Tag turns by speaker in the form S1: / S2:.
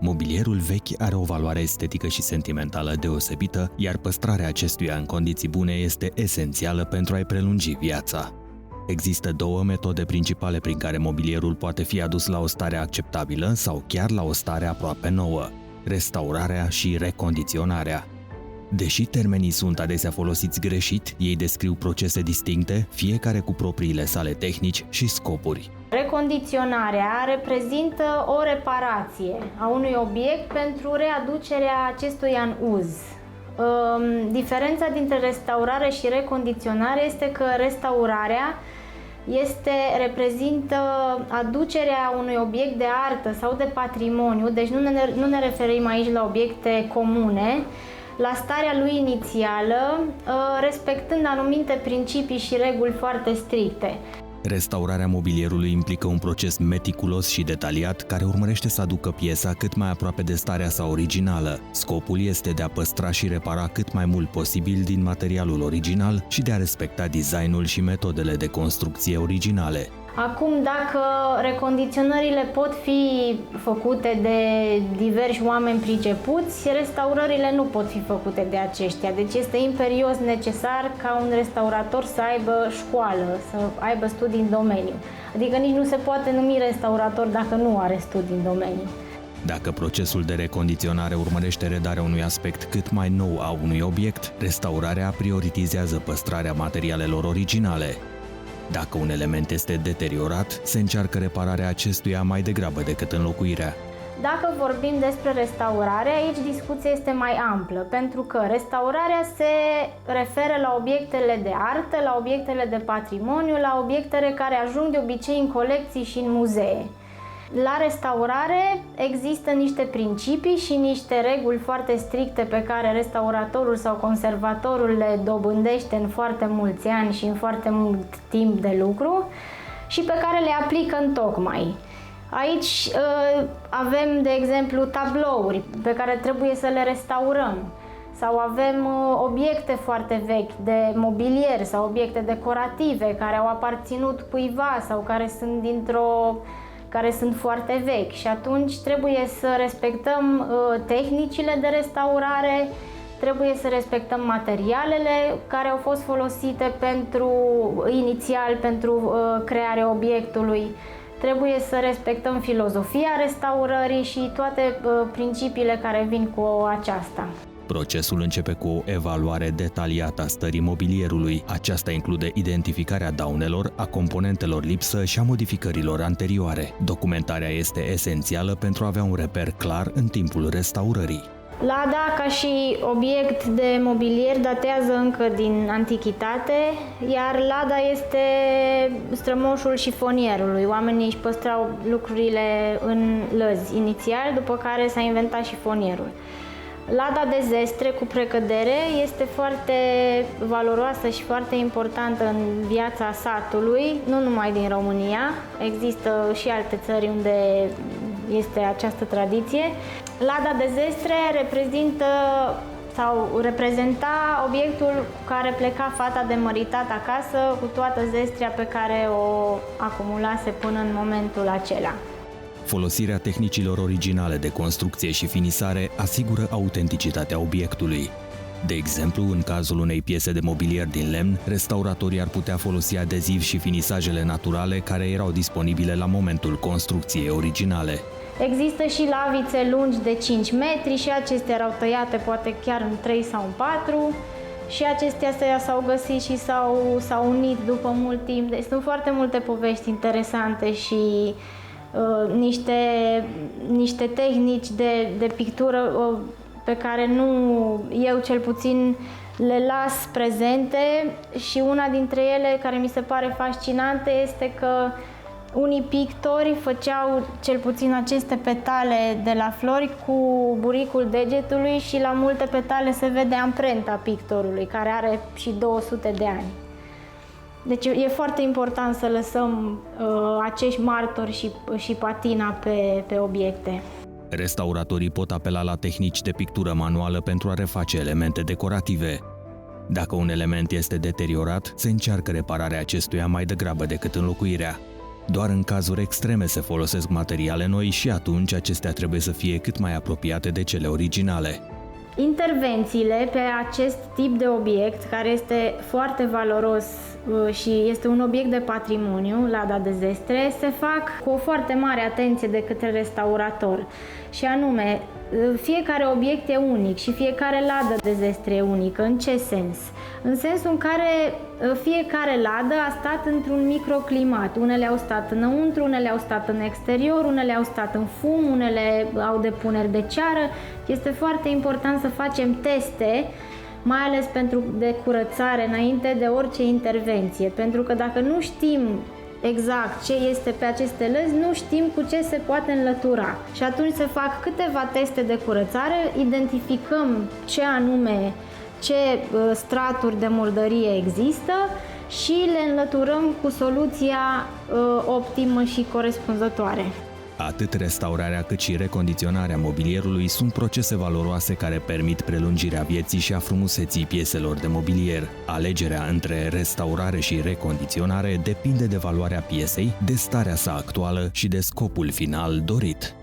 S1: Mobilierul vechi are o valoare estetică și sentimentală deosebită, iar păstrarea acestuia în condiții bune este esențială pentru a-i prelungi viața. Există două metode principale prin care mobilierul poate fi adus la o stare acceptabilă sau chiar la o stare aproape nouă: restaurarea și recondiționarea. Deși termenii sunt adesea folosiți greșit, ei descriu procese distincte, fiecare cu propriile sale tehnici și scopuri.
S2: Recondiționarea reprezintă o reparație a unui obiect pentru readucerea acestuia în uz. Diferența dintre restaurare și recondiționare este că restaurarea reprezintă aducerea unui obiect de artă sau de patrimoniu, deci nu ne referim aici la obiecte comune, la starea lui inițială, respectând anumite principii și reguli foarte stricte.
S1: Restaurarea mobilierului implică un proces meticulos și detaliat care urmărește să aducă piesa cât mai aproape de starea sa originală. Scopul este de a păstra și repara cât mai mult posibil din materialul original și de a respecta designul și metodele de construcție originale.
S2: Acum, dacă recondiționările pot fi făcute de diversi oameni pricepuți, restaurările nu pot fi făcute de aceștia. Deci este imperios necesar ca un restaurator să aibă școală, să aibă studii în domeniu. Adică nici nu se poate numi restaurator dacă nu are studii în domeniu.
S1: Dacă procesul de recondiționare urmărește redarea unui aspect cât mai nou a unui obiect, restaurarea prioritizează păstrarea materialelor originale. Dacă un element este deteriorat, se încearcă repararea acestuia mai degrabă decât înlocuirea.
S2: Dacă vorbim despre restaurare, aici discuția este mai amplă, pentru că restaurarea se referă la obiectele de artă, la obiectele de patrimoniu, la obiectele care ajung de obicei în colecții și în muzee. La restaurare există niște principii și niște reguli foarte stricte pe care restauratorul sau conservatorul le dobândește în foarte mulți ani și în foarte mult timp de lucru și pe care le aplică întocmai. Aici avem, de exemplu, tablouri pe care trebuie să le restaurăm, sau avem obiecte foarte vechi de mobilier sau obiecte decorative care au aparținut cuiva sau care sunt foarte vechi și atunci trebuie să respectăm tehnicile de restaurare, trebuie să respectăm materialele care au fost folosite inițial pentru crearea obiectului, trebuie să respectăm filozofia restaurării și toate principiile care vin cu aceasta.
S1: Procesul începe cu o evaluare detaliată a stării mobilierului. Aceasta include identificarea daunelor, a componentelor lipsă și a modificărilor anterioare. Documentarea este esențială pentru a avea un reper clar în timpul restaurării.
S2: Lada, ca și obiect de mobilier, datează încă din antichitate, iar lada este strămoșul șifonierului. Oamenii își păstrau lucrurile în lăzi inițial, după care s-a inventat șifonierul. Lada de zestre cu precădere este foarte valoroasă și foarte importantă în viața satului, nu numai din România, există și alte țări unde este această tradiție. Lada de zestre reprezenta obiectul cu care pleca fata de măritat acasă cu toată zestrea pe care o acumulase până în momentul acela.
S1: Folosirea tehnicilor originale de construcție și finisare asigură autenticitatea obiectului. De exemplu, în cazul unei piese de mobilier din lemn, restauratorii ar putea folosi adezivi și finisajele naturale care erau disponibile la momentul construcției originale.
S2: Există și lavițe lungi de 5 metri și acestea erau tăiate poate chiar în 3 sau în 4 și acestea s-au găsit și s-au unit după mult timp. Deci sunt foarte multe povești interesante și niște tehnici de pictură pe care eu cel puțin le las prezente și una dintre ele care mi se pare fascinantă este că unii pictori făceau cel puțin aceste petale de la flori cu buricul degetului și la multe petale se vede amprenta pictorului, care are și 200 de ani. Deci e foarte important să lăsăm acești martori și patina pe obiecte.
S1: Restauratorii pot apela la tehnici de pictură manuală pentru a reface elemente decorative. Dacă un element este deteriorat, se încearcă repararea acestuia mai degrabă decât înlocuirea. Doar în cazuri extreme se folosesc materiale noi și atunci acestea trebuie să fie cât mai apropiate de cele originale.
S2: Intervențiile pe acest tip de obiect, care este foarte valoros și este un obiect de patrimoniu, lada de zestre, se fac cu o foarte mare atenție de către restaurator. Și anume, fiecare obiect e unic și fiecare ladă de zestre e unică. În ce sens? În sensul în care fiecare ladă a stat într-un microclimat. Unele au stat înăuntru, unele au stat în exterior, unele au stat în fum, unele au depuneri de ceară. Este foarte important să facem teste, mai ales de curățare, înainte de orice intervenție. Pentru că dacă nu știm exact ce este pe aceste lăzi, nu știm cu ce se poate înlătura. Și atunci se fac câteva teste de curățare, identificăm ce straturi de murdărie există și le înlăturăm cu soluția optimă și corespunzătoare.
S1: Atât restaurarea cât și recondiționarea mobilierului sunt procese valoroase care permit prelungirea vieții și a frumuseții pieselor de mobilier. Alegerea între restaurare și recondiționare depinde de valoarea piesei, de starea sa actuală și de scopul final dorit.